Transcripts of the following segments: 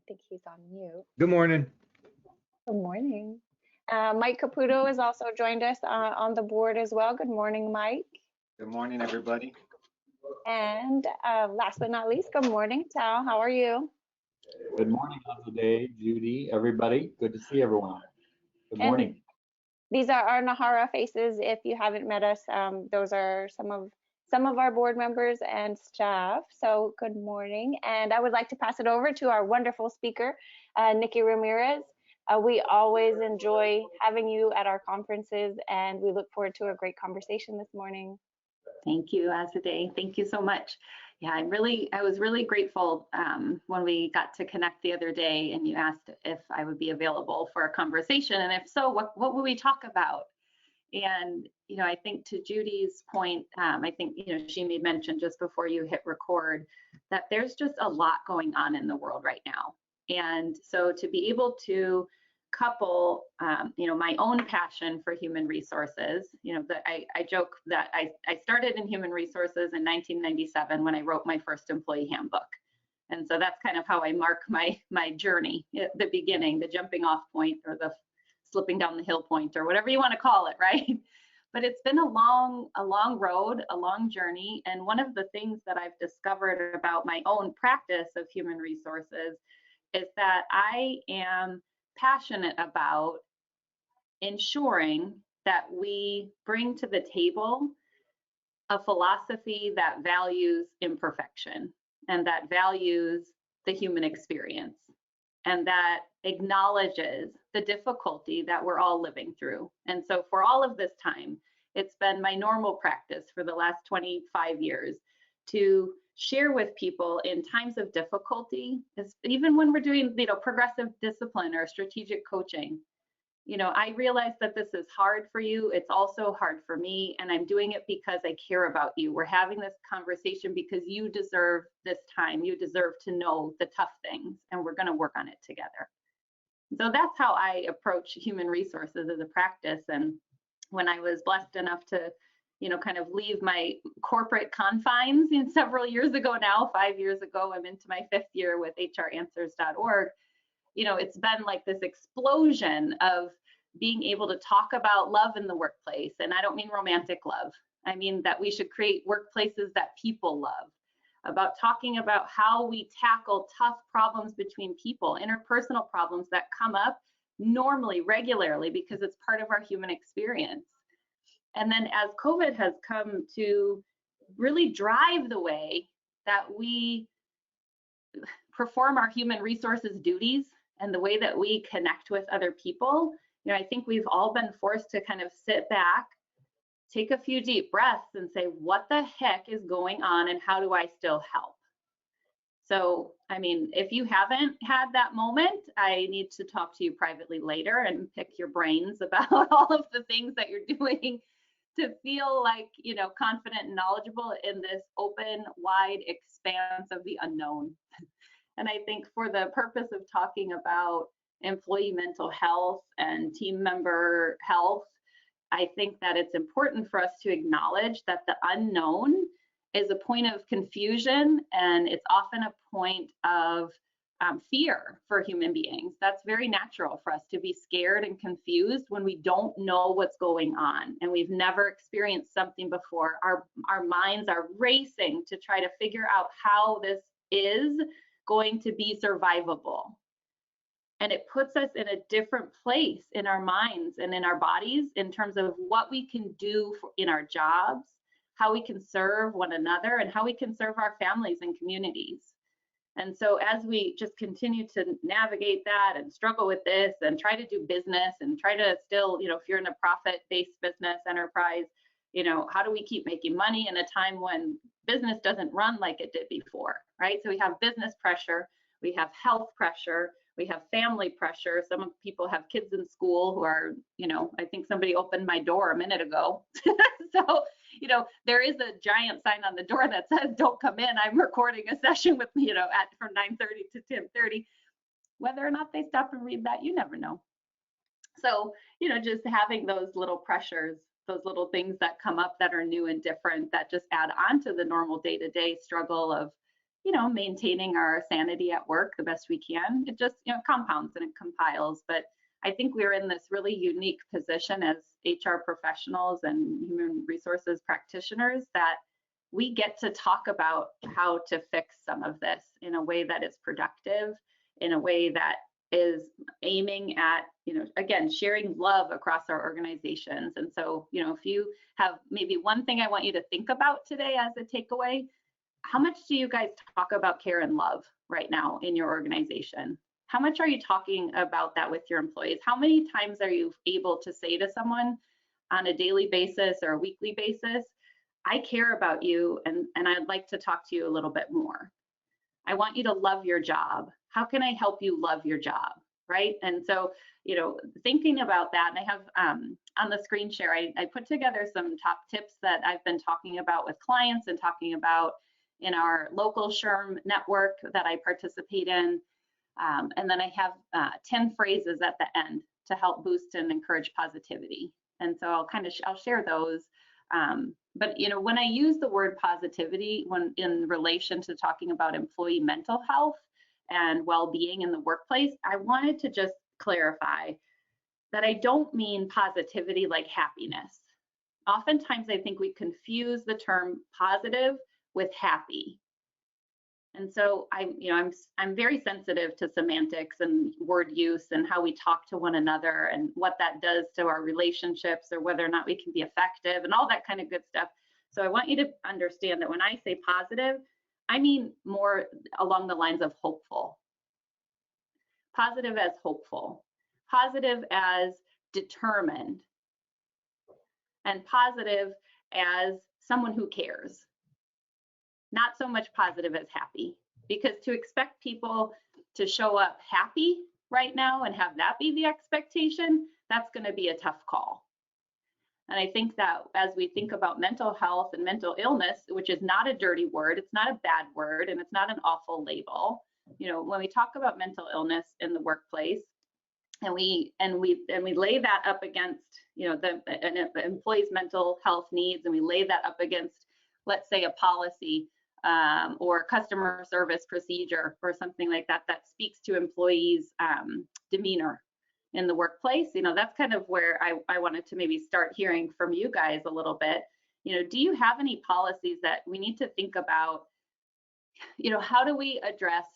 think he's on mute. Good morning. Good morning. Mike Caputo has also joined us on the board as well. Good morning, Mike. Good morning, everybody. And last but not least, good morning, Tal. How are you? Good morning, today, Judy, everybody. Good to see everyone. Good morning. And these are our NNAHRA faces. If you haven't met us, those are some of our board members and staff. So good morning. And I would like to pass it over to our wonderful speaker, Niki Ramirez. We always enjoy having you at our conferences, and we look forward to a great conversation this morning. Thank you, Azadeh. Thank you so much. Yeah, I was really grateful when we got to connect the other day and you asked if I would be available for a conversation, and if so, what would we talk about? And, I think to Judy's point, I think, she made mention just before you hit record that there's just a lot going on in the world right now. And so to be able to couple, my own passion for human resources, that I joke that I started in human resources in 1997 when I wrote my first employee handbook. And so that's kind of how I mark my journey at the beginning, the jumping off point or the slipping down the hill point or whatever you want to call it, right? But it's been a long road, a long journey. And one of the things that I've discovered about my own practice of human resources is that I am passionate about ensuring that we bring to the table a philosophy that values imperfection and that values the human experience and that acknowledges the difficulty that we're all living through. And so for all of this time, it's been my normal practice for the last 25 years to share with people in times of difficulty, even when we're doing, progressive discipline or strategic coaching. I realize that this is hard for you. It's also hard for me, and I'm doing it because I care about you. We're having this conversation because you deserve this time. You deserve to know the tough things, and we're going to work on it together. So that's how I approach human resources as a practice. And when I was blessed enough to kind of leave my corporate confines several years ago now, 5 years ago, I'm into my 5th year with hranswers.org. It's been like this explosion of being able to talk about love in the workplace. And I don't mean romantic love. I mean that we should create workplaces that people love, about talking about how we tackle tough problems between people, interpersonal problems that come up normally, regularly, because it's part of our human experience. And then as COVID has come to really drive the way that we perform our human resources duties and the way that we connect with other people, I think we've all been forced to kind of sit back, take a few deep breaths and say, what the heck is going on and how do I still help? So, if you haven't had that moment, I need to talk to you privately later and pick your brains about all of the things that you're doing to feel like, confident and knowledgeable in this open, wide expanse of the unknown. And I think for the purpose of talking about employee mental health and team member health, I think that it's important for us to acknowledge that the unknown is a point of confusion, and it's often a point of fear for human beings. That's very natural for us to be scared and confused when we don't know what's going on and we've never experienced something before. Our minds are racing to try to figure out how this is going to be survivable. And it puts us in a different place in our minds and in our bodies in terms of what we can do in our jobs, how we can serve one another, and how we can serve our families and communities. And so as we just continue to navigate that and struggle with this and try to do business and try to still, if you're in a profit-based business enterprise, how do we keep making money in a time when business doesn't run like it did before, right? So we have business pressure, we have health pressure, we have family pressure. Some people have kids in school who are, I think somebody opened my door a minute ago. So, there is a giant sign on the door that says, don't come in. I'm recording a session with, from 9:30 to 10:30. Whether or not they stop and read that, you never know. So, just having those little pressures, those little things that come up that are new and different that just add on to the normal day-to-day struggle of maintaining our sanity at work the best we can. It just, compounds and it compiles. But I think we're in this really unique position as HR professionals and human resources practitioners that we get to talk about how to fix some of this in a way that is productive, in a way that is aiming at, again, sharing love across our organizations. And so, if you have maybe one thing I want you to think about today as a takeaway, how much do you guys talk about care and love right now in your organization? How much are you talking about that with your employees? How many times are you able to say to someone on a daily basis or a weekly basis, I care about you and I'd like to talk to you a little bit more. I want you to love your job. How can I help you love your job, right? And so, thinking about that, and I have on the screen share, I put together some top tips that I've been talking about with clients and talking about in our local SHRM network that I participate in. And then I have 10 phrases at the end to help boost and encourage positivity. And so I'll share those. But when I use the word positivity when in relation to talking about employee mental health and well-being in the workplace, I wanted to just clarify that I don't mean positivity like happiness. Oftentimes I think we confuse the term positive with happy. And so I'm very sensitive to semantics and word use and how we talk to one another and what that does to our relationships or whether or not we can be effective and all that kind of good stuff. So I want you to understand that when I say positive, I mean more along the lines of hopeful. Positive as hopeful, positive as determined, and positive as someone who cares. Not so much positive as happy, because to expect people to show up happy right now and have that be the expectation, that's going to be a tough call. And I think that as we think about mental health and mental illness, which is not a dirty word, it's not a bad word, and it's not an awful label. When we talk about mental illness in the workplace, and we lay that up against the employee's mental health needs, and we lay that up against, let's say, a policy or customer service procedure or something like that that speaks to employees' demeanor in the workplace. That's kind of where I wanted to maybe start hearing from you guys a little bit. Do you have any policies that we need to think about? How do we address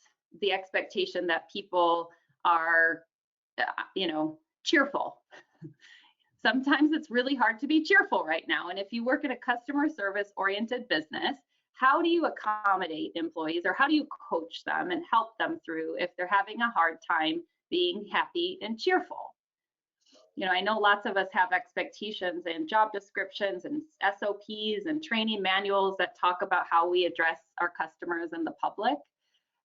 the expectation that people are, cheerful? Sometimes it's really hard to be cheerful right now. And if you work in a customer service oriented business, how do you accommodate employees, or how do you coach them and help them through if they're having a hard time being happy and cheerful? I know lots of us have expectations and job descriptions and SOPs and training manuals that talk about how we address our customers and the public.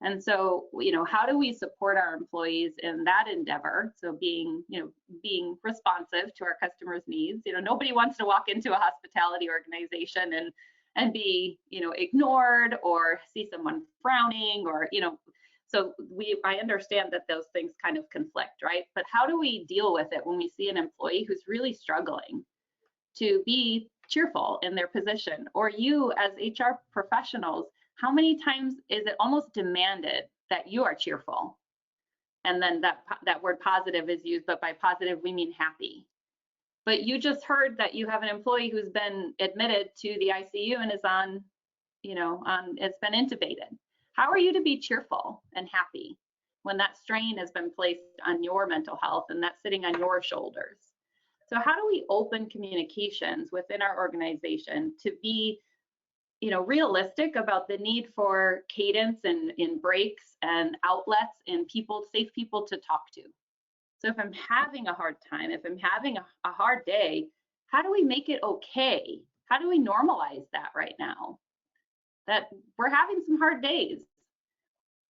And so, how do we support our employees in that endeavor? So being responsive to our customers' needs. Nobody wants to walk into a hospitality organization and be, ignored or see someone frowning or, so I understand that those things kind of conflict, right? But how do we deal with it when we see an employee who's really struggling to be cheerful in their position? Or you as HR professionals, how many times is it almost demanded that you are cheerful? And then that word positive is used, but by positive, we mean happy. But you just heard that you have an employee who's been admitted to the ICU and is it's been intubated. How are you to be cheerful and happy when that strain has been placed on your mental health and that's sitting on your shoulders? So how do we open communications within our organization to be realistic about the need for cadence and in breaks and outlets and safe people to talk to? So if I'm having a hard time, if I'm having a hard day, how do we make it okay? How do we normalize that right now? That we're having some hard days.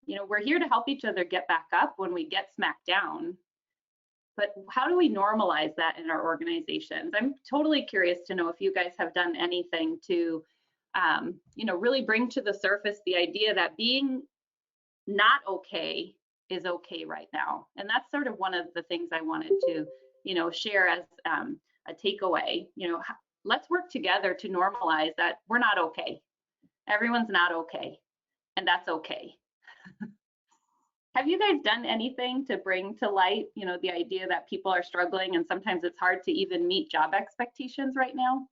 We're here to help each other get back up when we get smacked down. But how do we normalize that in our organizations? I'm totally curious to know if you guys have done anything to really bring to the surface the idea that being not okay is okay right now. And that's sort of one of the things I wanted to, share as a takeaway. Let's work together to normalize that we're not okay. Everyone's not okay. and that's okay. Have you guys done anything to bring to light, the idea that people are struggling and sometimes it's hard to even meet job expectations right now?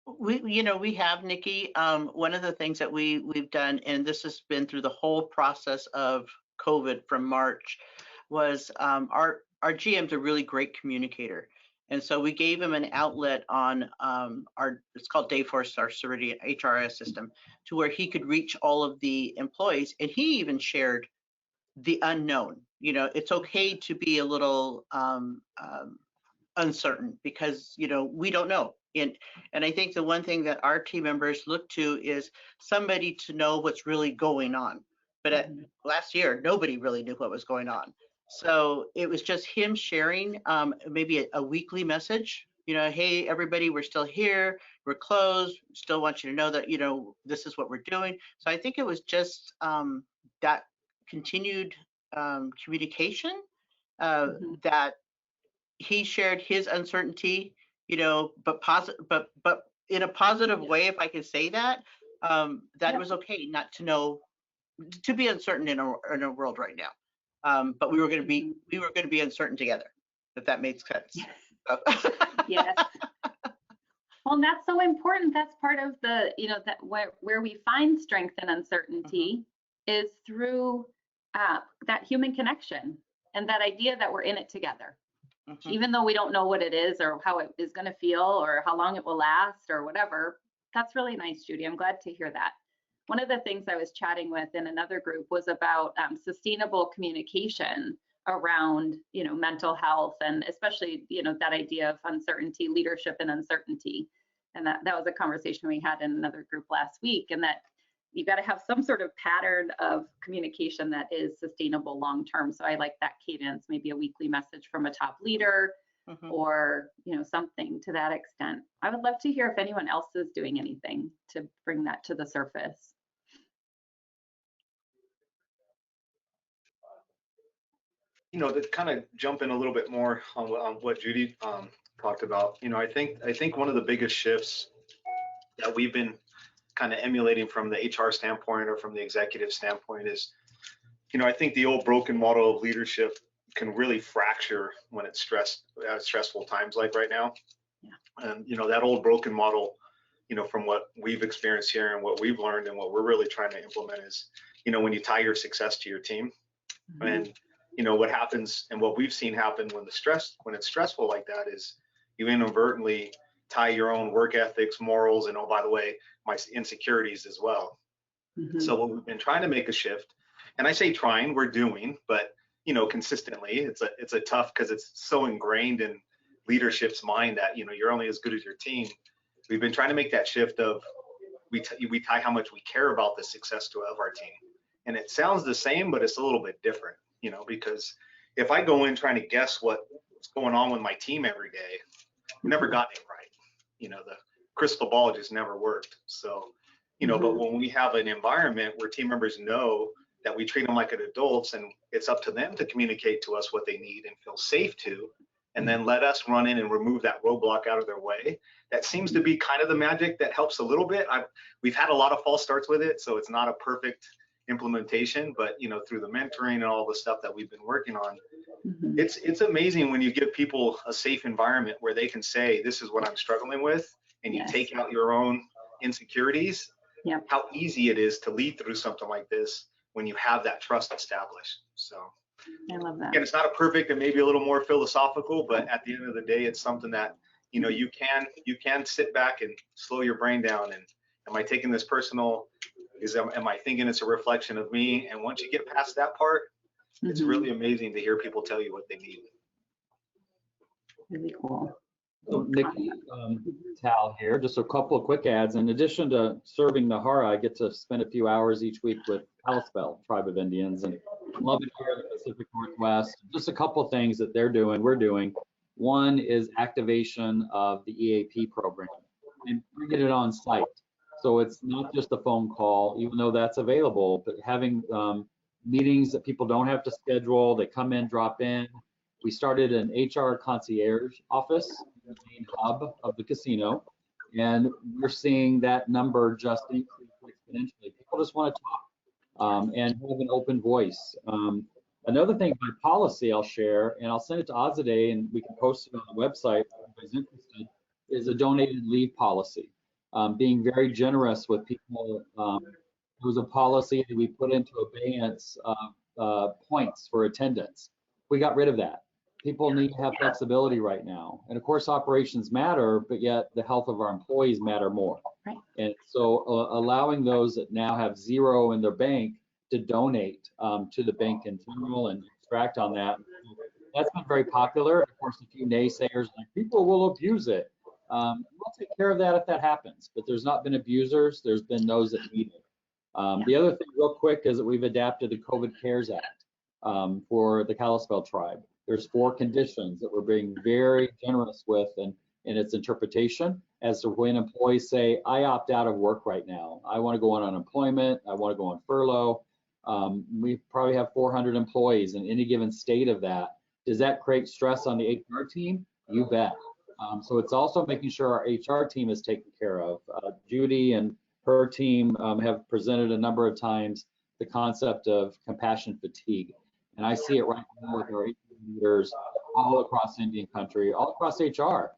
We have, Nikki. One of the things that we've done, and this has been through the whole process of COVID from March, was our GM's a really great communicator. And so we gave him an outlet on it's called Dayforce, our Ceridian HRS system, to where he could reach all of the employees. And he even shared the unknown. It's okay to be a little uncertain, because we don't know. And I think the one thing that our team members look to is somebody to know what's really going on. But last year, nobody really knew what was going on. So it was just him sharing maybe a weekly message, hey, everybody, we're still here, we're closed, still want you to know that, this is what we're doing. So I think it was just that continued communication that he shared his uncertainty, but in a positive way, if I could say that, that it was okay not to know, to be uncertain in a world right now. But we were going to be uncertain together, if that makes sense. Yes. Well, and that's so important. That's part of the, that where we find strength in uncertainty is through that human connection and that idea that we're in it together. Even though we don't know what it is or how it is going to feel or how long it will last or whatever. That's really nice, Judy. I'm glad to hear that. One of the things I was chatting with in another group was about sustainable communication around, mental health, and especially, that idea of uncertainty, leadership and uncertainty. And that was a conversation we had in another group last week, and that you got to have some sort of pattern of communication that is sustainable long term. So I like that cadence, maybe a weekly message from a top leader or, something to that extent. I would love to hear if anyone else is doing anything to bring that to the surface. To kind of jump in a little bit more on what Judy talked about, I think one of the biggest shifts that we've been kind of emulating from the HR standpoint or from the executive standpoint is, I think the old broken model of leadership can really fracture when it's stressful times like right now. Yeah. And, that old broken model, from what we've experienced here and what we've learned and what we're really trying to implement is, when you tie your success to your team and, what happens and what we've seen happen when it's stressful like that is you inadvertently tie your own work ethics, morals, and, oh, by the way, my insecurities as well. So what we've been trying to make a shift, and I say trying, we're doing, but consistently, it's a tough, because it's so ingrained in leadership's mind that you're only as good as your team. We've been trying to make that shift of we tie how much we care about the success of our team, and it sounds the same, but it's a little bit different, because if I go in trying to guess what's going on with my team every day, we never got it right. The crystal ball just never worked. So, but when we have an environment where team members know that we treat them like adults and it's up to them to communicate to us what they need and feel safe to, and then let us run in and remove that roadblock out of their way, that seems to be kind of the magic that helps a little bit. We've had a lot of false starts with it, so it's not a perfect implementation, but through the mentoring and all the stuff that we've been working on, it's amazing when you give people a safe environment where they can say, this is what I'm struggling with, and you take out your own insecurities, how easy it is to lead through something like this when you have that trust established. So I love that. Again, it's not a perfect and maybe a little more philosophical, but at the end of the day, it's something that you can sit back and slow your brain down and, am I taking this personal? Am I thinking it's a reflection of me? And once you get past that part, it's really amazing to hear people tell you what they need. Really cool. So Niki, Tal here, just a couple of quick ads. In addition to serving NNAHRA, I get to spend a few hours each week with Kalispel Tribe of Indians, and love it here in the Pacific Northwest. Just a couple of things that we're doing. One is activation of the EAP program and bringing it on site. So it's not just a phone call, even though that's available, but having meetings that people don't have to schedule, they come in, drop in. We started an HR concierge office in the main hub of the casino, And we're seeing that number just increase exponentially. People just want to talk and have an open voice. Another thing by policy I'll share, and I'll send it to Azadeh, and we can post it on the website if anybody's interested, is a donated leave policy. Being very generous with people. It was a policy that we put into abeyance points for attendance. We got rid of that. People need to have flexibility right now. And of course, operations matter, but yet the health of our employees matter more. Right. And so allowing those that now have zero in their bank to donate to the bank in general and extract on that, that's been very popular. Of course, a few naysayers like people will abuse it. We'll take care of that if that happens, but there's not been abusers. There's been those that need it. The other thing real quick is that we've adapted the COVID CARES Act for the Kalispell tribe. There's 4 conditions that we're being very generous with in its interpretation as to when employees say, I opt out of work right now. I want to go on unemployment. I want to go on furlough. We probably have 400 employees in any given state of that. Does that create stress on the HR team? You bet. So it's also making sure our HR team is taken care of. Judy and her team have presented a number of times the concept of compassion fatigue. And I see it right now with our HR leaders all across Indian country, all across HR.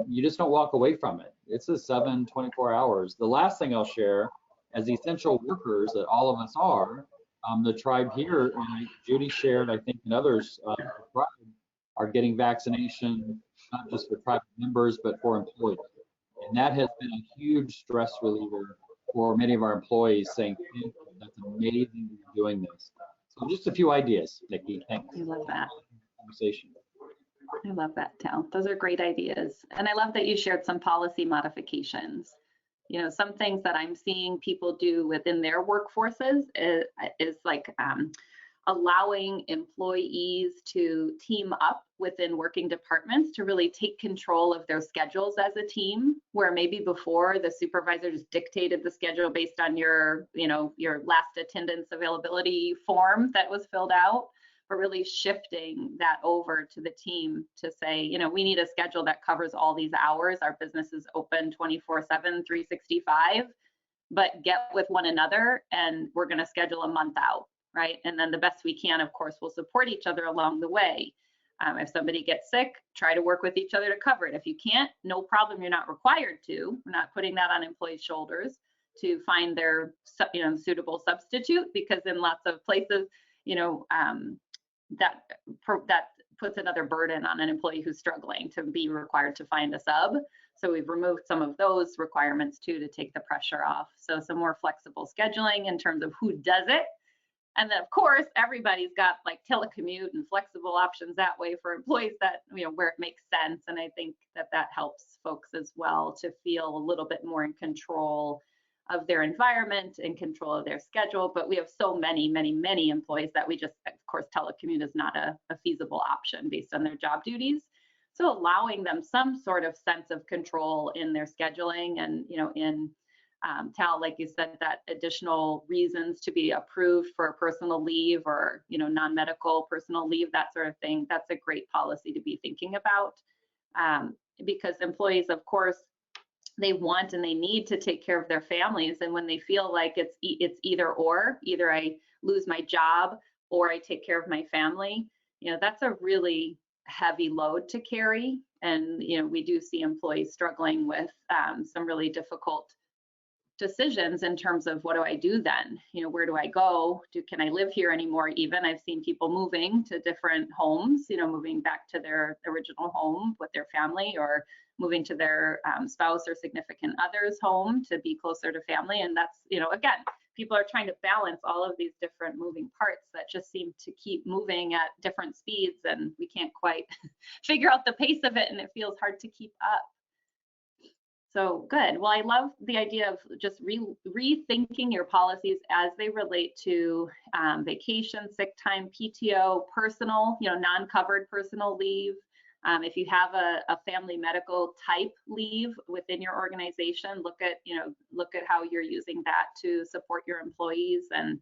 You just don't walk away from it. It's a 24 hours. The last thing I'll share, as essential workers that all of us are, the tribe here, and Judy shared, I think, and others are getting vaccination, not just for tribe members, but for employees. And that has been a huge stress reliever for many of our employees, saying, that's amazing that you're doing this. So just a few ideas, Niki. Thanks. I love that. Conversation. I love that, Tal. Those are great ideas. And I love that you shared some policy modifications. You know, some things that I'm seeing people do within their workforces is like allowing employees to team up within working departments to really take control of their schedules as a team, where maybe before the supervisor just dictated the schedule based on your, your last attendance availability form that was filled out, but really shifting that over to the team to say, we need a schedule that covers all these hours. Our business is open 24/7, 365, but get with one another and we're going to schedule a month out. Right. And then the best we can, of course, we'll support each other along the way. If somebody gets sick, try to work with each other to cover it. If you can't, no problem. You're not required to. We're not putting that on employees' shoulders to find their, suitable substitute, because in lots of places, that puts another burden on an employee who's struggling to be required to find a sub. So we've removed some of those requirements too to take the pressure off. So some more flexible scheduling in terms of who does it. And then, of course, everybody's got like telecommute and flexible options that way for employees that, where it makes sense. And I think that helps folks as well to feel a little bit more in control of their environment and control of their schedule. But we have so many employees that we just, of course, telecommute is not a feasible option based on their job duties. So allowing them some sort of sense of control in their scheduling and, Tal, like you said, that additional reasons to be approved for personal leave or, non-medical personal leave, that sort of thing. That's a great policy to be thinking about, because employees, of course, they want and they need to take care of their families. And when they feel like it's either or, either I lose my job or I take care of my family, that's a really heavy load to carry. And, we do see employees struggling with some really difficult decisions in terms of what do I do then? Where do I go? Can I live here anymore? Even I've seen people moving to different homes, moving back to their original home with their family, or moving to their spouse or significant other's home to be closer to family. And that's, again, people are trying to balance all of these different moving parts that just seem to keep moving at different speeds, and we can't quite figure out the pace of it, and it feels hard to keep up. So good. Well, I love the idea of just rethinking your policies as they relate to vacation, sick time, PTO, personal, non-covered personal leave. If you have a family medical type leave within your organization, look at how you're using that to support your employees, and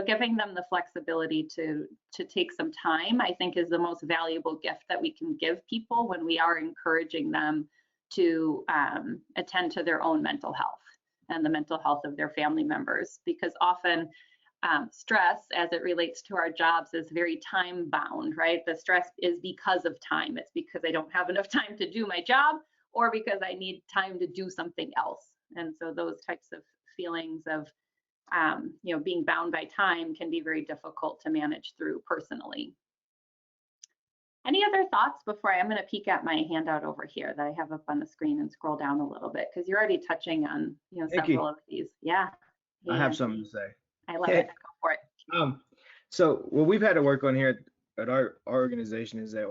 giving them the flexibility to take some time, I think, is the most valuable gift that we can give people when we are encouraging them to attend to their own mental health and the mental health of their family members, because often stress as it relates to our jobs is very time bound, right? The stress is because of time. It's because I don't have enough time to do my job, or because I need time to do something else. And so those types of feelings of being bound by time can be very difficult to manage through personally. Any other thoughts before I'm going to peek at my handout over here that I have up on the screen and scroll down a little bit, because you're already touching on several of these. Yeah. I have something to say. I love it. Go for it. So what we've had to work on here at our organization is that,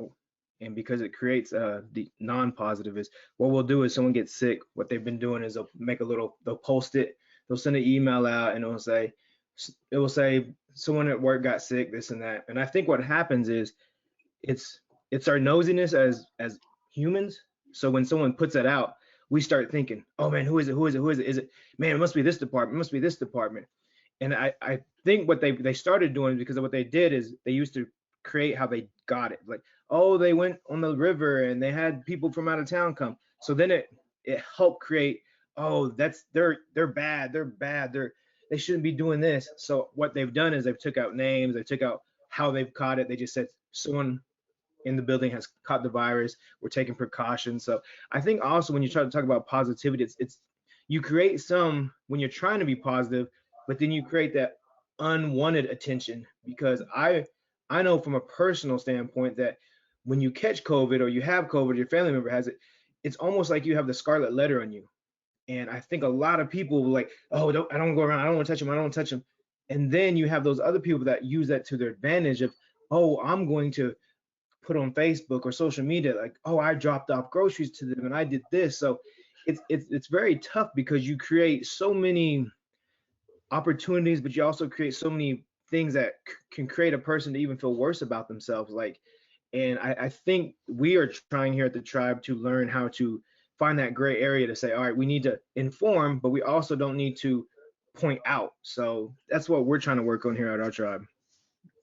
and because it creates the non-positive, is what we'll do is someone gets sick, what they've been doing is they'll post it, they'll send an email out, and it will say someone at work got sick, this and that. And I think what happens is it's our nosiness as humans. So when someone puts that out, we start thinking, oh man, who is it? Is it, man, it must be this department, it must be this department. And I think what they started doing, because of what they did, is they used to create how they got it. Like, oh, they went on the river and they had people from out of town come. So then it helped create, oh, they're bad, they shouldn't be doing this. So what they've done is they've took out names, they took out how they've caught it. They just said someone in the building has caught the virus, we're taking precautions. So I think also when you try to talk about positivity, it's you create some when you're trying to be positive, but then you create that unwanted attention. Because I know from a personal standpoint that when you catch COVID or you have COVID, your family member has it, it's almost like you have the scarlet letter on you. And I think a lot of people like, oh, I don't go around, I don't want to touch them. And then you have those other people that use that to their advantage of, oh, I'm going to put on Facebook or social media, like, oh, I dropped off groceries to them and I did this. So it's very tough, because you create so many opportunities, but you also create so many things that can create a person to even feel worse about themselves. And I think we are trying here at the tribe to learn how to find that gray area to say, all right, we need to inform, but we also don't need to point out. So that's what we're trying to work on here at our tribe.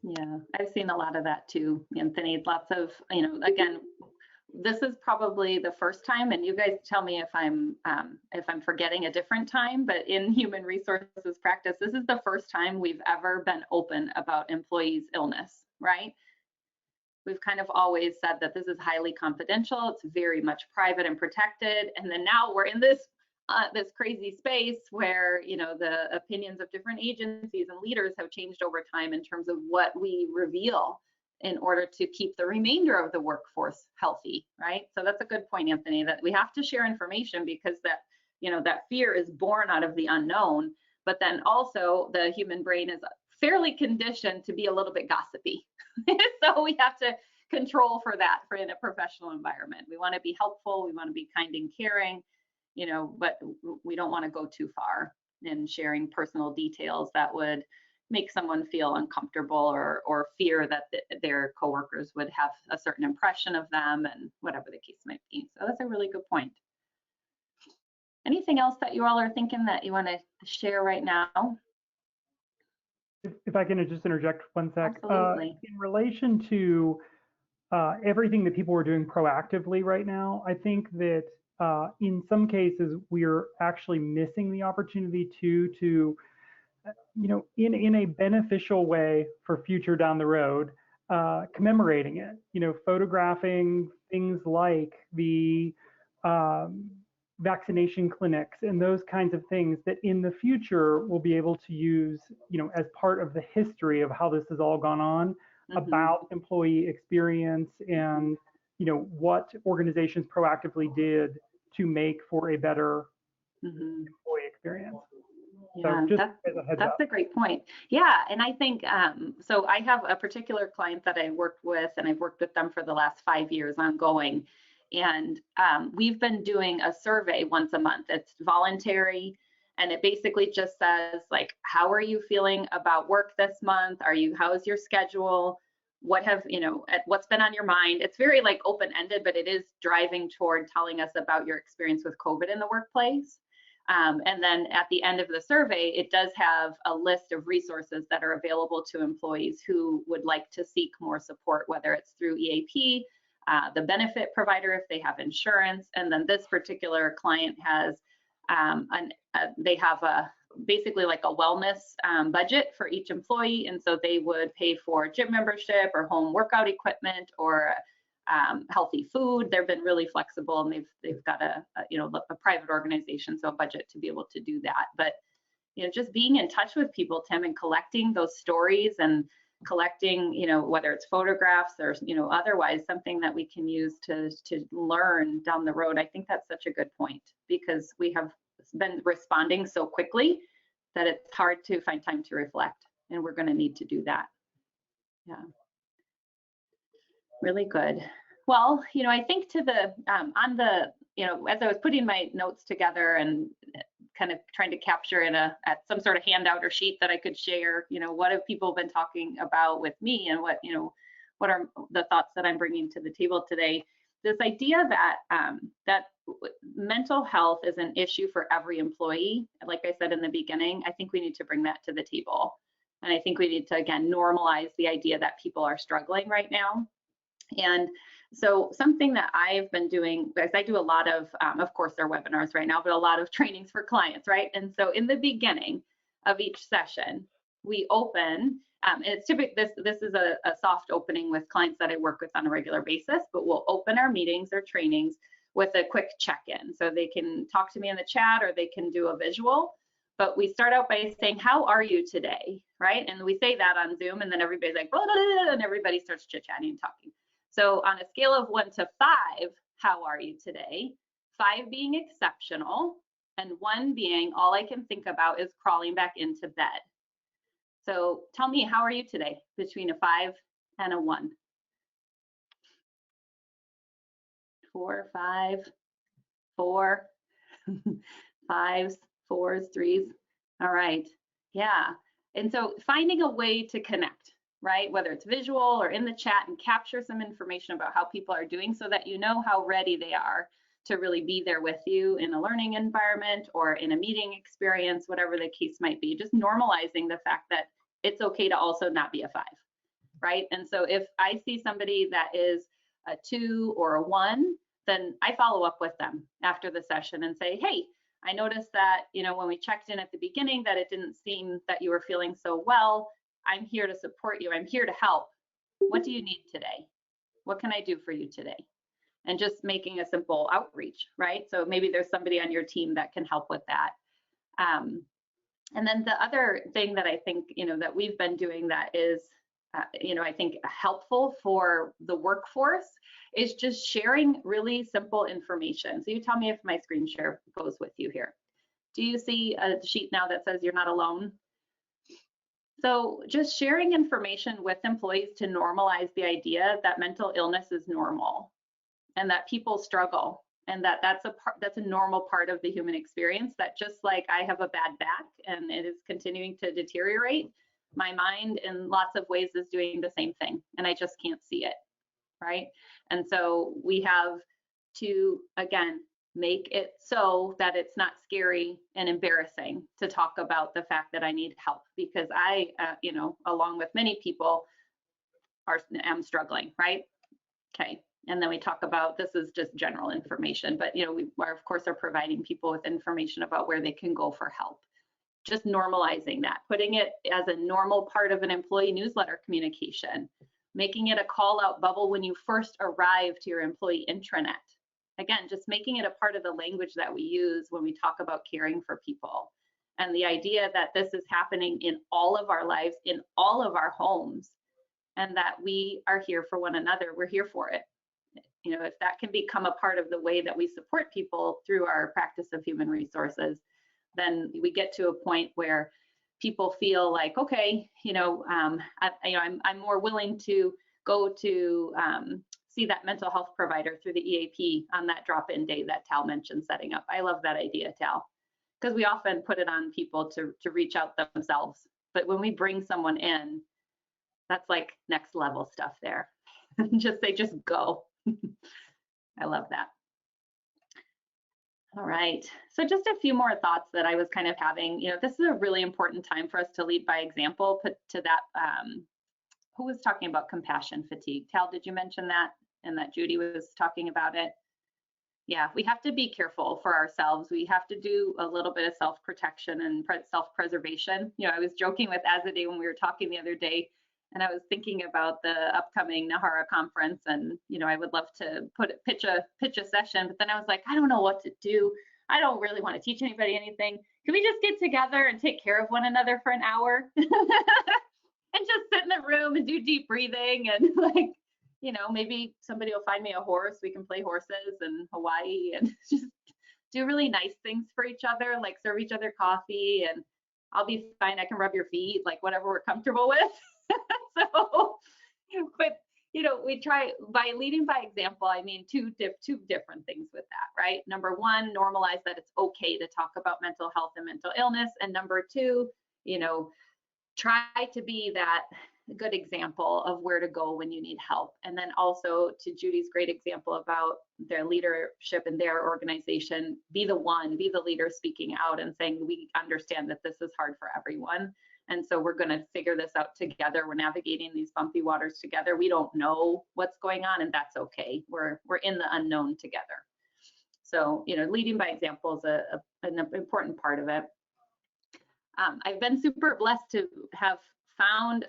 Yeah, I've seen a lot of that too, Anthony. Lots of, again, this is probably the first time, and you guys tell me if I'm forgetting a different time, but in human resources practice, this is the first time we've ever been open about employees' illness, right? We've kind of always said that this is highly confidential, it's very much private and protected, and then now we're in this crazy space where the opinions of different agencies and leaders have changed over time in terms of what we reveal in order to keep the remainder of the workforce healthy, right? So that's a good point, Anthony, that we have to share information, because that fear is born out of the unknown, but then also the human brain is fairly conditioned to be a little bit gossipy. So we have to control for that in a professional environment. We want to be helpful, we want to be kind and caring, but we don't want to go too far in sharing personal details that would make someone feel uncomfortable or fear that their coworkers would have a certain impression of them, and whatever the case might be. So that's a really good point. Anything else that you all are thinking that you want to share right now? If I can just interject 1 sec. Absolutely. In relation to everything that people are doing proactively right now, I think that in some cases we're actually missing the opportunity to in a beneficial way for future down the road, commemorating it, photographing things like the vaccination clinics and those kinds of things that in the future we'll be able to use, as part of the history of how this has all gone on, about employee experience and, what organizations proactively did to make for a better employee experience. Yeah, so that's a great point. Yeah, and I think, so I have a particular client that I worked with, and I've worked with them for the last 5 years ongoing. And we've been doing a survey once a month. It's voluntary, and it basically just says, like, how are you feeling about work this month? How's your schedule? What's been on your mind? It's very like open-ended, but it is driving toward telling us about your experience with COVID in the workplace. And then at the end of the survey, it does have a list of resources that are available to employees who would like to seek more support, whether it's through EAP, the benefit provider if they have insurance, and then this particular client has they have basically like a wellness budget for each employee, and so they would pay for gym membership or home workout equipment or healthy food. They've been really flexible, and they've got a private organization, so a budget to be able to do that. But just being in touch with people, Tim, and collecting those stories and collecting, whether it's photographs or otherwise something that we can use to learn down the road. I think that's such a good point, because we have been responding so quickly that it's hard to find time to reflect, and we're going to need to do that. Yeah, really good. Well, I think to the on the as I was putting my notes together and kind of trying to capture in at some sort of handout or sheet that I could share, what have people been talking about with me, and what are the thoughts that I'm bringing to the table today. This idea that that mental health is an issue for every employee, like I said in the beginning, I think we need to bring that to the table. And I think we need to, again, normalize the idea that people are struggling right now. And so something that I've been doing, because I do a lot of course, they're webinars right now, but a lot of trainings for clients, right? And so in the beginning of each session, we open, and it's typically, this is a soft opening with clients that I work with on a regular basis, but we'll open our meetings or trainings with a quick check-in. So they can talk to me in the chat, or they can do a visual. But we start out by saying, how are you today, right? And we say that on Zoom, and then everybody's like, blah, blah, blah, and everybody starts chit-chatting and talking. So on a scale of 1 to 5, how are you today? 5 being exceptional, and 1 being all I can think about is crawling back into bed. So tell me, how are you today between a 5 and a 1? 4, 5, 4, 5s, 4s, 3s. All right. Yeah. And so finding a way to connect, right? Whether it's visual or in the chat, and capture some information about how people are doing, so that you know how ready they are to really be there with you in a learning environment or in a meeting experience, whatever the case might be. Just normalizing the fact that it's okay to also not be a 5, right? And so if I see somebody that is a 2 or a 1, then I follow up with them after the session and say, hey, I noticed that, when we checked in at the beginning, that it didn't seem that you were feeling so well. I'm here to support you. I'm here to help. What do you need today? What can I do for you today? And just making a simple outreach, right? So maybe there's somebody on your team that can help with that. And then the other thing that I think, that we've been doing that is, I think helpful for the workforce is just sharing really simple information. So you tell me if my screen share goes with you here. Do you see a sheet now that says you're not alone? So just sharing information with employees to normalize the idea that mental illness is normal, and that people struggle, and that's a normal part of the human experience, that just like I have a bad back and it is continuing to deteriorate, my mind in lots of ways is doing the same thing, and I just can't see it, right? And so we have to, again, make it so that it's not scary and embarrassing to talk about the fact that I need help, because I, along with many people, am struggling, right? Okay. And then we talk about, this is just general information, but we are, of course, are providing people with information about where they can go for help. Just normalizing that, putting it as a normal part of an employee newsletter communication, making it a call out bubble when you first arrive to your employee intranet. Again, just making it a part of the language that we use when we talk about caring for people. And the idea that this is happening in all of our lives, in all of our homes, and that we are here for one another, we're here for it. If that can become a part of the way that we support people through our practice of human resources, then we get to a point where people feel like, okay, I'm more willing to go to see that mental health provider through the EAP on that drop-in day that Tal mentioned setting up. I love that idea, Tal, because we often put it on people to reach out themselves. But when we bring someone in, that's like next level stuff there. Just go. I love that. All right, so just a few more thoughts that I was kind of having. This is a really important time for us to lead by example. Put to that, who was talking about compassion fatigue? Tal, did you mention that? and that Judy was talking about it. Yeah, we have to be careful for ourselves. We have to do a little bit of self-protection and self-preservation. You know, I was joking with Azadeh when we were talking the other day, and I was thinking about the upcoming NAHRA conference, and you know, I would love to pitch a session, but then I was like, I don't know what to do. I don't really want to teach anybody anything. Can we just get together and take care of one another for an hour and just sit in the room and do deep breathing and like, you know, maybe somebody will find me a horse. We can play horses in Hawaii and just do really nice things for each other, like serve each other coffee, and I'll be fine. I can rub your feet, like whatever we're comfortable with. So, but you know, we try by leading by example. I mean, two different things with that, right? Number one, normalize that it's okay to talk about mental health and mental illness, and number two, you know, try to be that good example of where to go when you need help. And then also to Judy's great example about their leadership in their organization, be the leader speaking out and saying, we understand that this is hard for everyone. And so we're going to figure this out together. We're navigating these bumpy waters together. We don't know what's going on, and that's okay. We're in the unknown together. So, you know, leading by example is an important part of it. I've been super blessed to have found,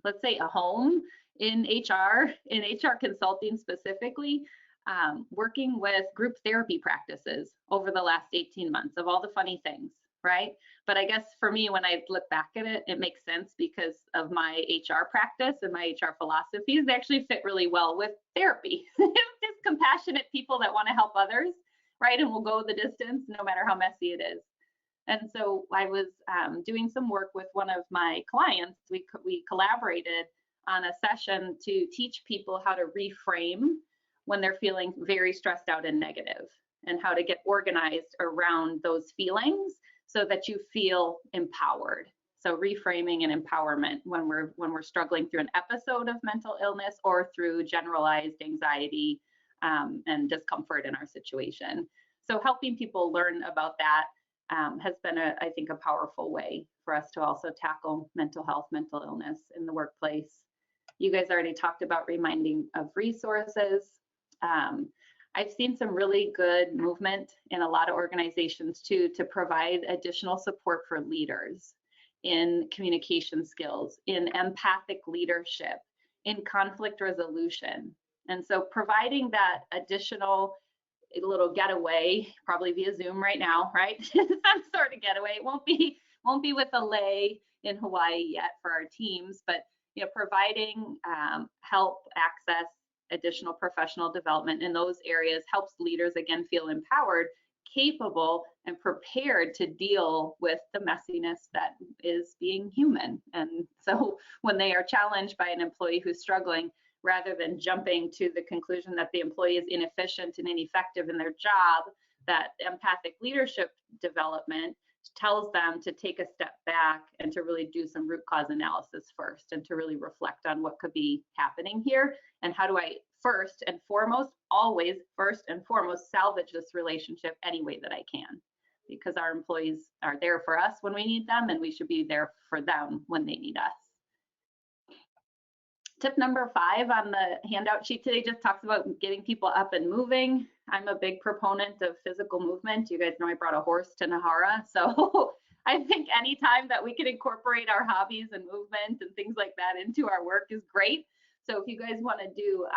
let's say, a home in HR consulting specifically, working with group therapy practices over the last 18 months of all the funny things, right? But I guess for me, when I look back at it, it makes sense because of my HR practice and my HR philosophies. They actually fit really well with therapy. Just compassionate people that want to help others, right? And will go the distance no matter how messy it is. And so I was doing some work with one of my clients. We collaborated on a session to teach people how to reframe when they're feeling very stressed out and negative, and how to get organized around those feelings so that you feel empowered. So reframing and empowerment when we're struggling through an episode of mental illness or through generalized anxiety and discomfort in our situation. So helping people learn about that has been, I think, a powerful way for us to also tackle mental health, mental illness in the workplace. You guys already talked about reminding of resources. I've seen some really good movement in a lot of organizations too to provide additional support for leaders in communication skills, in empathic leadership, in conflict resolution. And so providing that additional little getaway, probably via Zoom right now, right? Some sort of getaway. It won't be with a lay in Hawaii yet for our teams, but you know, providing help, access, additional professional development in those areas helps leaders again feel empowered, capable, and prepared to deal with the messiness that is being human. And so when they are challenged by an employee who's struggling, rather than jumping to the conclusion that the employee is inefficient and ineffective in their job, that empathic leadership development tells them to take a step back and to really do some root cause analysis first, and to really reflect on what could be happening here, and how do I first and foremost, always first and foremost, salvage this relationship any way that I can, because our employees are there for us when we need them, and we should be there for them when they need us. Tip number 5 on the handout sheet today just talks about getting people up and moving. I'm a big proponent of physical movement. You guys know I brought a horse to NAHRA, so I think anytime that we can incorporate our hobbies and movement and things like that into our work is great. So if you guys want to do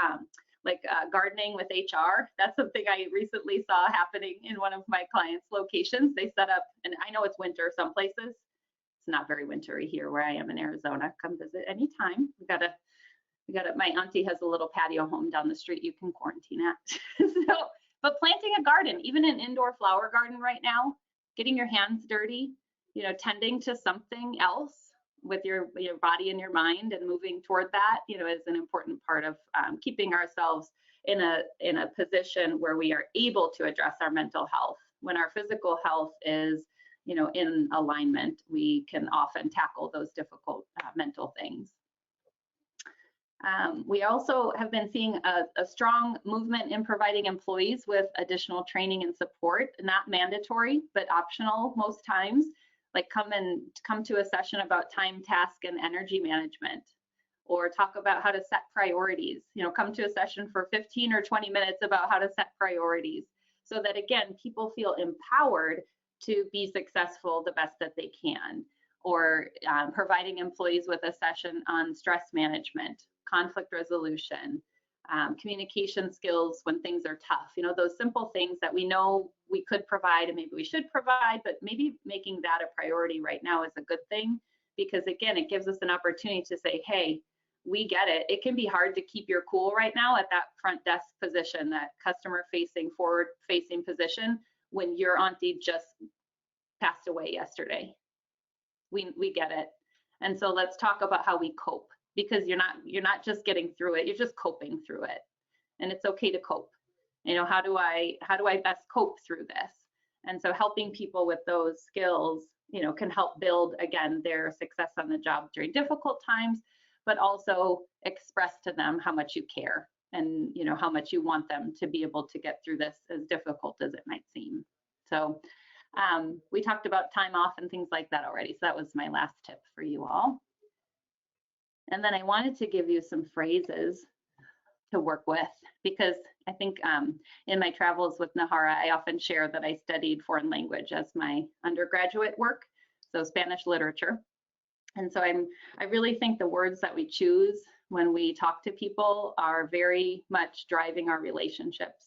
gardening with HR, that's something I recently saw happening in one of my clients' locations. They set up, and I know it's winter some places. It's not very wintry here where I am in Arizona. Come visit anytime. My auntie has a little patio home down the street you can quarantine at. But planting a garden, even an indoor flower garden right now, getting your hands dirty, you know, tending to something else with your body and your mind and moving toward that, you know, is an important part of keeping ourselves in a position where we are able to address our mental health. When our physical health is, you know, in alignment, we can often tackle those difficult mental things. We also have been seeing a strong movement in providing employees with additional training and support, not mandatory, but optional most times, like come to a session about time, task, and energy management, or talk about how to set priorities. Come to a session for 15 or 20 minutes about how to set priorities, so that again, people feel empowered to be successful the best that they can. Or providing employees with a session on stress management, conflict resolution, communication skills when things are tough. Those simple things that we know we could provide and maybe we should provide, but maybe making that a priority right now is a good thing, because again, it gives us an opportunity to say, hey, we get it. It can be hard to keep your cool right now at that front desk position, that customer facing, forward facing position, when your auntie just passed away yesterday. We get it. And so let's talk about how we cope, because you're not just getting through it, you're just coping through it. And it's okay to cope. How do I best cope through this? And so helping people with those skills, can help build, again, their success on the job during difficult times, but also express to them how much you care and, how much you want them to be able to get through this, as difficult as it might seem. So we talked about time off and things like that already. So that was my last tip for you all. And then I wanted to give you some phrases to work with, because I think in my travels with NAHRA, I often share that I studied foreign language as my undergraduate work, so Spanish literature. And so I really think the words that we choose when we talk to people are very much driving our relationships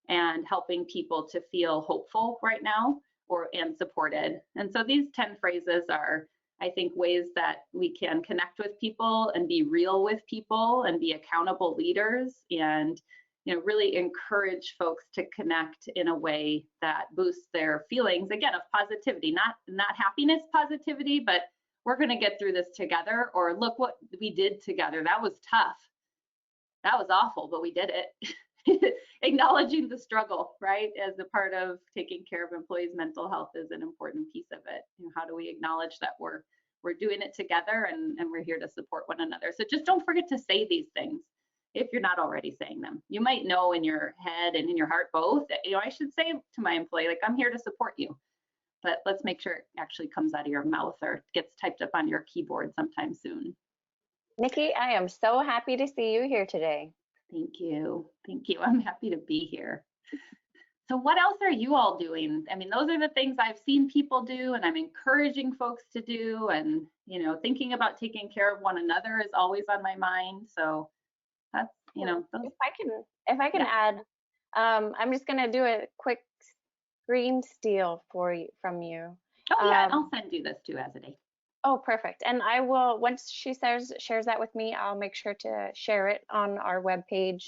and helping people to feel hopeful right now and supported. And so these 10 phrases are, I think, ways that we can connect with people and be real with people and be accountable leaders, and really encourage folks to connect in a way that boosts their feelings, again, of positivity, not happiness positivity, but we're going to get through this together, or look what we did together. That was tough. That was awful, but we did it. Acknowledging the struggle, right, as a part of taking care of employees' mental health is an important piece of it. How do we acknowledge that we're doing it together and we're here to support one another? So just don't forget to say these things if you're not already saying them. You might know in your head and in your heart both that, I should say to my employee, like, I'm here to support you. But let's make sure it actually comes out of your mouth or gets typed up on your keyboard sometime soon. Niki, I am so happy to see you here today. Thank you. Thank you. I'm happy to be here. So what else are you all doing? I mean, those are the things I've seen people do, and I'm encouraging folks to do. And, thinking about taking care of one another is always on my mind. So that's, those. If I can add, I'm just going to do a quick screen steal from you. Oh yeah, and I'll send you this too as a day. Oh, perfect. And I will, once she shares that with me, I'll make sure to share it on our webpage.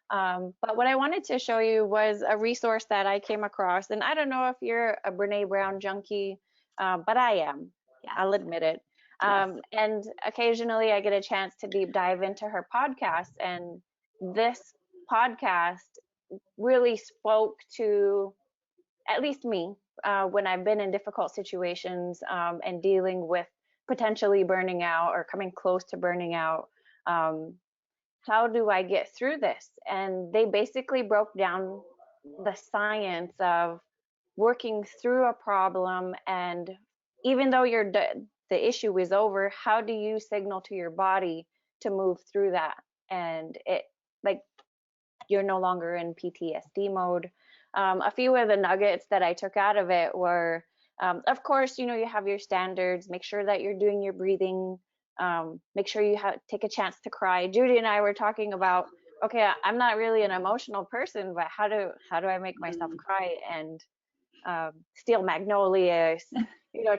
But what I wanted to show you was a resource that I came across. And I don't know if you're a Brene Brown junkie, but I am. Yes. I'll admit it. Yes. And occasionally I get a chance to deep dive into her podcast. And this podcast really spoke to at least me when I've been in difficult situations and dealing with potentially burning out or coming close to burning out. How do I get through this? And they basically broke down the science of working through a problem, and even though the issue is over, how do you signal to your body to move through that? And it, like, you're no longer in PTSD mode. A few of the nuggets that I took out of it were, of course, you have your standards. Make sure that you're doing your breathing. Make sure you take a chance to cry. Judy and I were talking about, okay, I'm not really an emotional person, but how do I make myself cry? And Steel Magnolias,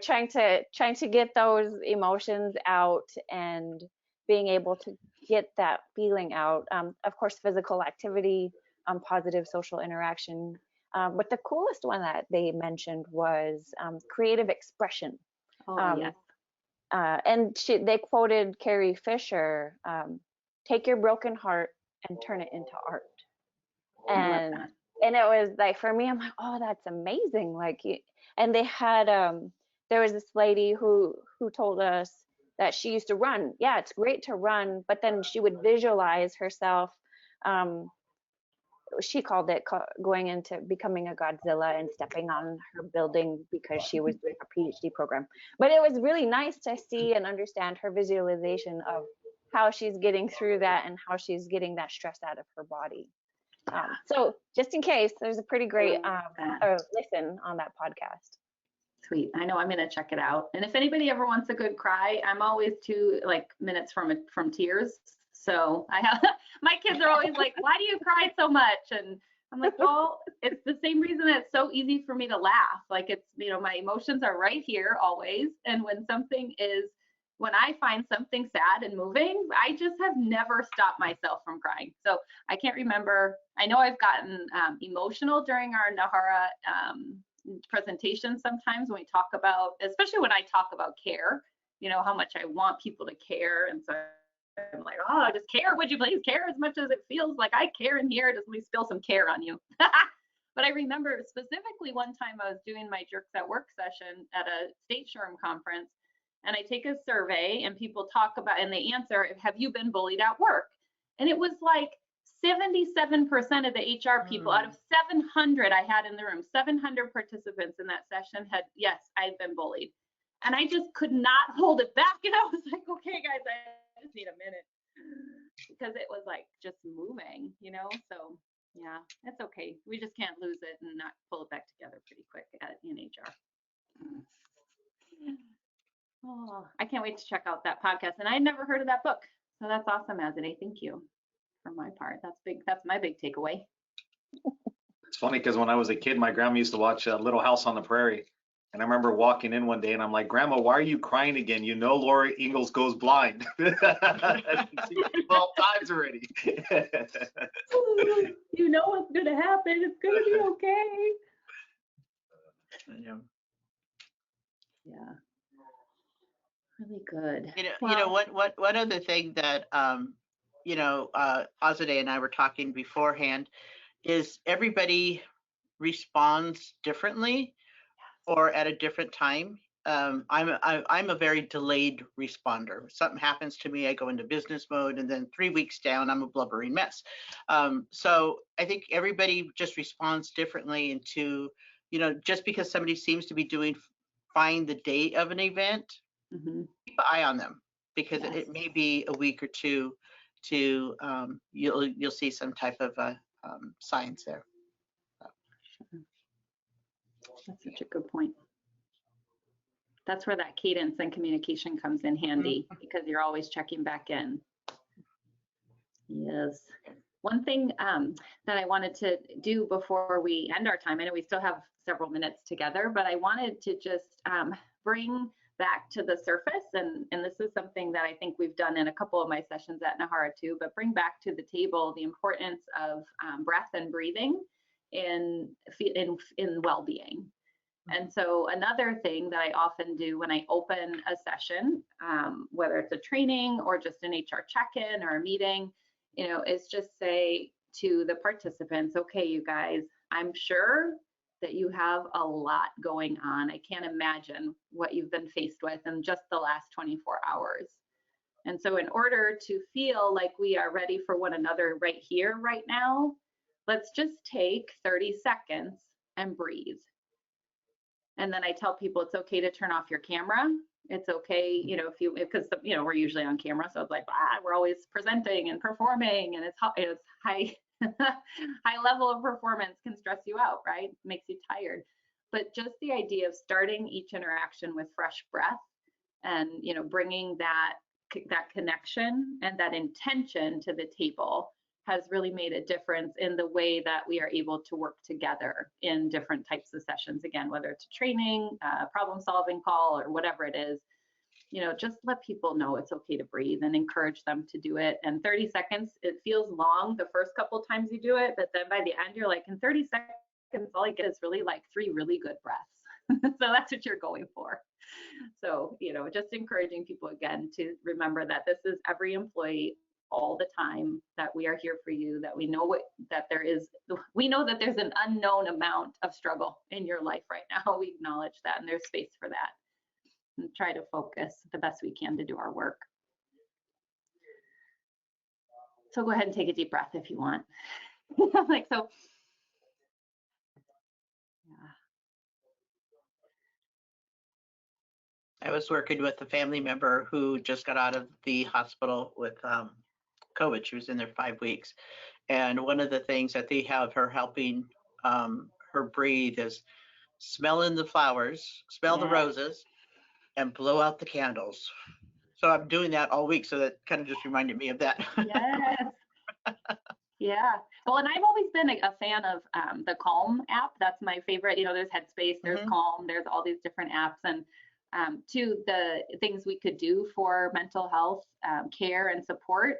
trying to get those emotions out and being able to get that feeling out. Of course, physical activity, positive social interaction. But the coolest one that they mentioned was creative expression. Oh, yes. And they quoted Carrie Fisher, take your broken heart and turn it into art. And it was like, for me, I'm like, oh, that's amazing. Like, and they had, there was this lady who told us that she used to run. Yeah, it's great to run, but then she would visualize herself. She called it going into becoming a Godzilla and stepping on her building because she was doing a PhD program. But it was really nice to see and understand her visualization of how she's getting through that and how she's getting that stress out of her body. So just in case, there's a pretty great listen on that podcast. Sweet. I know I'm going to check it out. And if anybody ever wants a good cry, I'm always 2 minutes from tears. So I have my kids are always like, "Why do you cry so much?" And I'm like, "Well, it's the same reason it's so easy for me to laugh. Like it's, my emotions are right here always. And when I find something sad and moving, I just have never stopped myself from crying. So I can't remember. I know I've gotten emotional during our NAHRA presentations sometimes when we talk about, especially when I talk about care, how much I want people to care. And so I'm like, "Oh, just care. Would you please care as much as it feels like I care in here? Just let me spill some care on you." But I remember specifically one time I was doing my Jerks at Work session at a state SHRM conference, and I take a survey and people talk about, and they answer, "Have you been bullied at work?" And it was like 77% of the HR people out of 700 I had in the room, 700 participants in that session had, "Yes, I've been bullied." And I just could not hold it back. And I was like, "Okay, guys, I just need a minute," because it was like just moving, So yeah, it's okay. We just can't lose it and not pull it back together pretty quick in HR. Oh, I can't wait to check out that podcast. And I'd never heard of that book. So that's awesome, Azadeh. Thank you for my part. That's big. That's my big takeaway. It's funny because when I was a kid, my grandma used to watch Little House on the Prairie. And I remember walking in one day and I'm like, "Grandma, why are you crying again? Laura Ingalls goes blind." 12 times already. You know what's going to happen. It's going to be okay. Yeah. Really good. One other thing that Azadeh and I were talking beforehand is everybody responds differently or at a different time. I'm a very delayed responder. Something happens to me, I go into business mode, and then 3 weeks down, I'm a blubbering mess. So I think everybody just responds differently into, just because somebody seems to be doing fine the day of an event, keep an eye on them, because it may be a week or two to you'll see some type of signs there. That's such a good point. That's where that cadence and communication comes in handy, because you're always checking back in. Yes. One thing that I wanted to do before we end our time, I know we still have several minutes together, but I wanted to just bring back to the surface, and this is something that I think we've done in a couple of my sessions at NAHRA too, but bring back to the table the importance of breath and breathing in well-being. And so another thing that I often do when I open a session, whether it's a training or just an HR check-in or a meeting, is just say to the participants, "Okay, you guys, I'm sure that you have a lot going on. I can't imagine what you've been faced with in just the last 24 hours. And so in order to feel like we are ready for one another right here, right now, let's just take 30 seconds and breathe." And then I tell people it's okay to turn off your camera. It's okay, because we're usually on camera, so it's like, we're always presenting and performing, and it's high high level of performance can stress you out, right? Makes you tired. But just the idea of starting each interaction with fresh breath and bringing that connection and that intention to the table has really made a difference in the way that we are able to work together in different types of sessions. Again, whether it's a training, problem solving call, or whatever it is, just let people know it's okay to breathe and encourage them to do it. And 30 seconds, it feels long the first couple times you do it, but then by the end, you're like, in 30 seconds, all I get is really like 3 really good breaths. So that's what you're going for. So, just encouraging people again to remember that this is every employee all the time, that we are here for you, that we know that there's an unknown amount of struggle in your life right now. We acknowledge that, and there's space for that, and try to focus the best we can to do our work. So go ahead and take a deep breath if you want. So. Yeah. I was working with a family member who just got out of the hospital with COVID. She was in there 5 weeks. And one of the things that they have her helping her breathe is smell in the flowers, smell the Yeah. roses, and blow out the candles. So I'm doing that all week. So that kind of just reminded me of that. Yes. Yeah. Well, and I've always been a fan of the Calm app. That's my favorite. You know, there's Headspace, there's Calm, there's all these different apps. And to the things we could do for mental health care and support.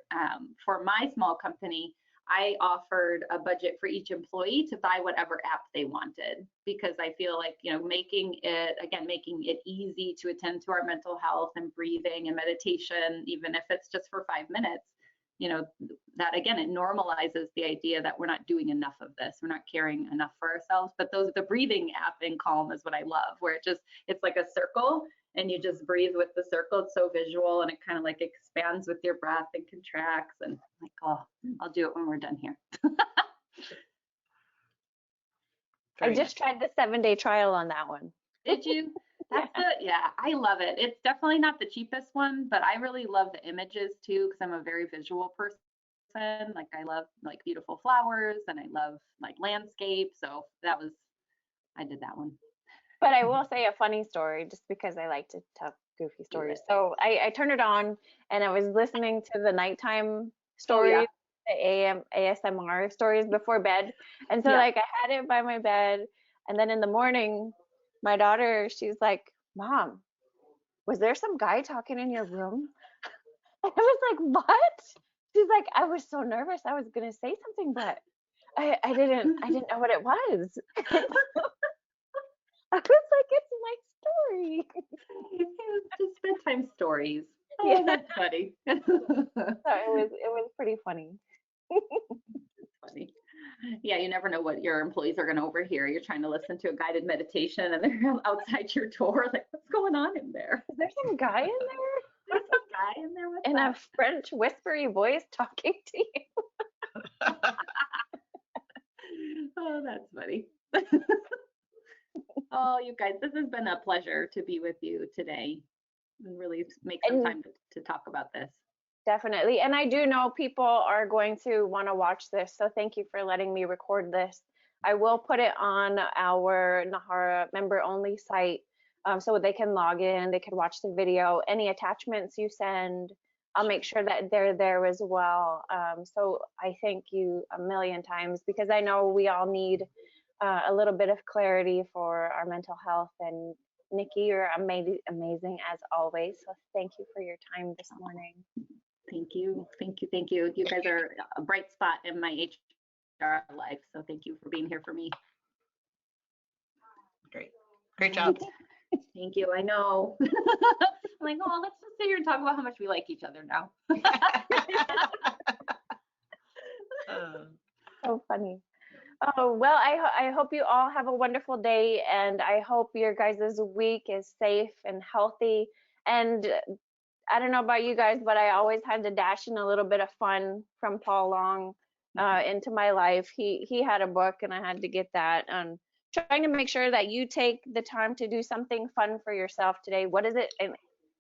For my small company, I offered a budget for each employee to buy whatever app they wanted, because I feel like, you know, making it easy to attend to our mental health and breathing and meditation, even if it's just for 5 minutes, you know, that again, it normalizes the idea that we're not doing enough of this. We're not caring enough for ourselves. But the breathing app in Calm is what I love, where it's like a circle and you just breathe with the circle. It's so visual and it kind of like expands with your breath and contracts. And I'm like, oh, I'll do it when we're done here. I just tried the 7-day trial on that one. Did you? Yeah, I love it. It's definitely not the cheapest one, but I really love the images too, because I'm a very visual person. Like I love like beautiful flowers and I love like landscape. So I did that one. But I will say a funny story, just because I like to tell goofy stories. So I turned it on and I was listening to the nighttime stories, the ASMR stories before bed. And so like I had it by my bed, and then in the morning, my daughter, she's like, Mom, was there some guy talking in your room? I was like, what? She's like, I was so nervous. I was gonna say something, but I didn't know what it was. I was like, it's my story. It's just bedtime stories. Oh, Yeah. that's funny. So it was pretty funny. Funny. Yeah, you never know what your employees are going to overhear. You're trying to listen to a guided meditation and they're outside your door, like, what's going on in there? Is there some guy in there? There's some guy in there with in a French whispery voice talking to you. Oh, that's funny. Oh, you guys, this has been a pleasure to be with you today and really make some time to talk about this. Definitely. And I do know people are going to want to watch this. So thank you for letting me record this. I will put it on our NNAHRA member only site so they can log in, they can watch the video. Any attachments you send, I'll make sure that they're there as well. So I thank you a million times, because I know we all need a little bit of clarity for our mental health. And Niki, you're amazing as always. So thank you for your time this morning. Thank you. Thank you. Thank you. You guys are a bright spot in my HR life. So thank you for being here for me. Great job. Thank you. I know. I'm like, oh, let's just sit here and talk about how much we like each other now. So funny. Oh, well, I hope you all have a wonderful day, and I hope your guys' week is safe and healthy. And I don't know about you guys, but I always had to dash in a little bit of fun from Paul Long into my life. He had a book, and I had to get that. And trying to make sure that you take the time to do something fun for yourself today. What is it? And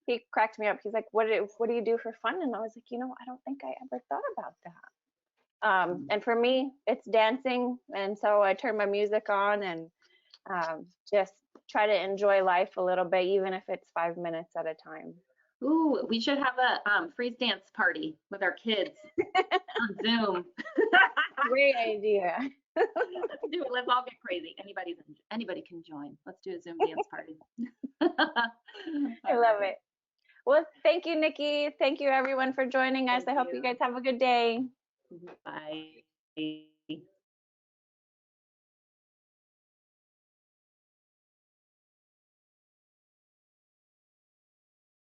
he cracked me up. He's like, what do you do for fun? And I was like, I don't think I ever thought about that. And for me, it's dancing. And so I turn my music on and just try to enjoy life a little bit, even if it's 5 minutes at a time. Ooh, we should have a freeze dance party with our kids on Zoom. Great idea. Let's do it. Let's all get crazy. Anybody can join. Let's do a Zoom dance party. I love it. Well, thank you, Niki. Thank you, everyone, for joining us. I hope you guys have a good day. Bye.